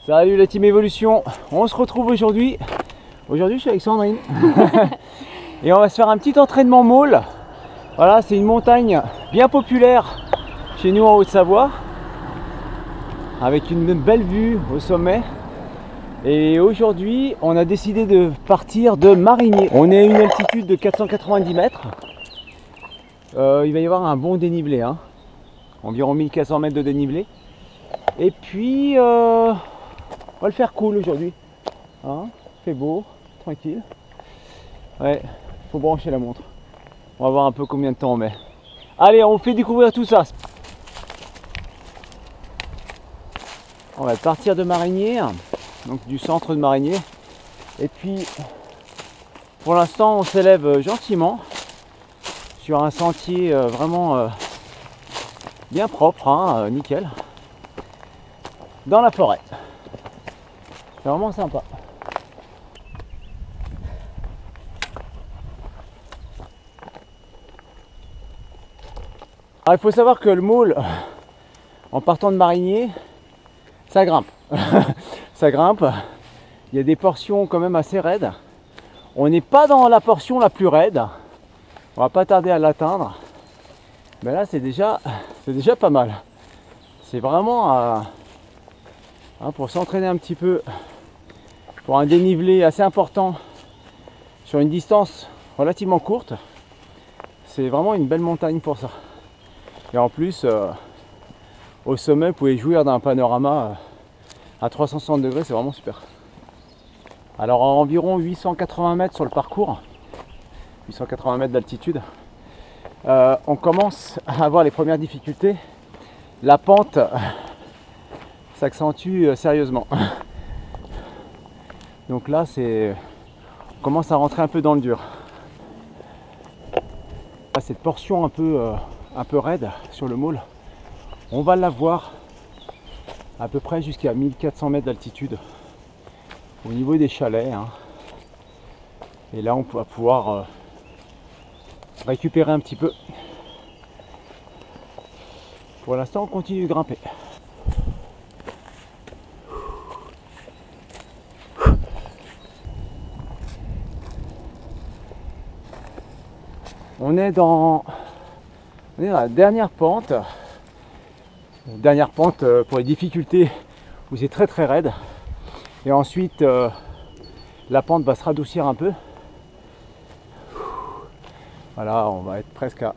Salut la team Évolution, on se retrouve aujourd'hui. Aujourd'hui je suis avec Sandrine et on va se faire un petit entraînement môle. Voilà, c'est une montagne bien populaire chez nous en Haute-Savoie, avec une belle vue au sommet. Et aujourd'hui on a décidé de partir de Marigné. On est à une altitude de 490 mètres. Il va y avoir un bon dénivelé, hein. Environ 1400 mètres de dénivelé. Et puis on va le faire cool aujourd'hui, hein, fait beau, tranquille. Ouais, faut brancher la montre. On va voir un peu combien de temps on met. Allez, on fait découvrir tout ça. On va partir de Marigné, donc du centre de Marigné. Et puis, pour l'instant, on s'élève gentiment sur un sentier vraiment bien propre, hein, nickel, dans la forêt. C'est vraiment sympa. Alors, il faut savoir que le môle, en partant de Marigné, ça grimpe. Ça grimpe. Il y a des portions quand même assez raides. On n'est pas dans la portion la plus raide. On va pas tarder à l'atteindre. Mais là, c'est déjà pas mal. C'est vraiment pour s'entraîner un petit peu, pour un dénivelé assez important sur une distance relativement courte. C'est vraiment une belle montagne pour ça. Et en plus, au sommet, vous pouvez jouir d'un panorama à 360 degrés, c'est vraiment super. Alors à environ 880 mètres sur le parcours, 880 mètres d'altitude, on commence à avoir les premières difficultés. La pente s'accentue sérieusement. Donc là, on commence à rentrer un peu dans le dur. Cette portion un peu raide sur le môle, on va la voir à peu près jusqu'à 1400 mètres d'altitude au niveau des chalets, hein. Et là, on va pouvoir récupérer un petit peu. Pour l'instant, on continue de grimper. On est dans la dernière pente. Dernière pente pour les difficultés où c'est très très raide. Et ensuite, la pente va se radoucir un peu. Voilà, on va être presque à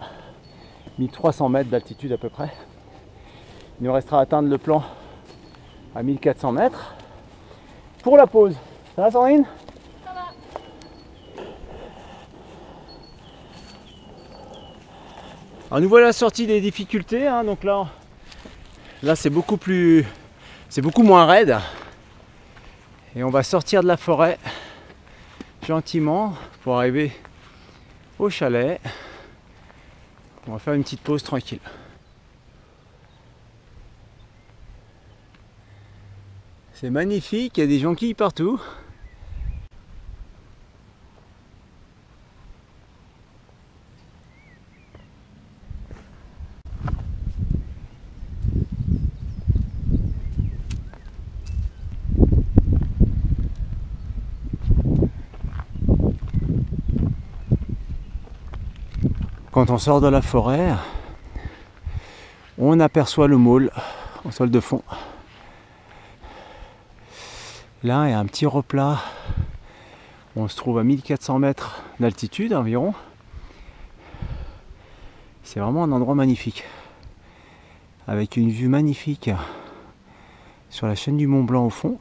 1300 mètres d'altitude à peu près. Il nous restera à atteindre le plan à 1400 mètres. Pour la pause. Ça va, Sandrine ? Ça va. Alors nous voilà sortis des difficultés, hein. Donc là c'est beaucoup moins raide. Et on va sortir de la forêt gentiment pour arriver au chalet. On va faire une petite pause tranquille. C'est magnifique, il y a des jonquilles partout. Quand on sort de la forêt, on aperçoit le môle en toile de fond. Là, il y a un petit replat. On se trouve à 1400 mètres d'altitude environ. C'est vraiment un endroit magnifique, avec une vue magnifique sur la chaîne du Mont Blanc au fond.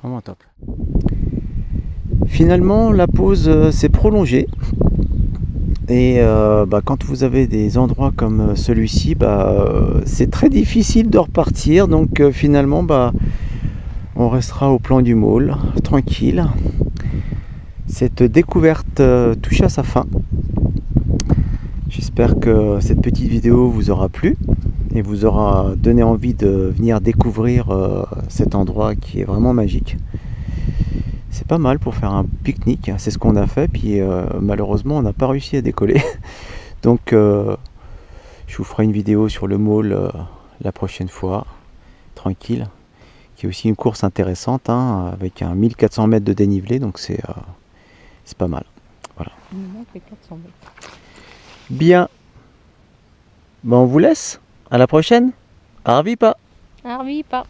Vraiment top. Finalement, la pause s'est prolongée. Et quand vous avez des endroits comme celui-ci, c'est très difficile de repartir. Donc finalement, on restera au plan du môle, tranquille. Cette découverte touche à sa fin. J'espère que cette petite vidéo vous aura plu et vous aura donné envie de venir découvrir cet endroit qui est vraiment magique. C'est pas mal pour faire un pique-nique, c'est ce qu'on a fait, puis malheureusement on n'a pas réussi à décoller. Donc je vous ferai une vidéo sur le môle la prochaine fois, tranquille, qui est aussi une course intéressante, hein, avec un 1400 mètres de dénivelé, donc c'est pas mal. Voilà. C'est 400 mètres. Bien. On vous laisse. À la prochaine. Arvipa. Arvi pas.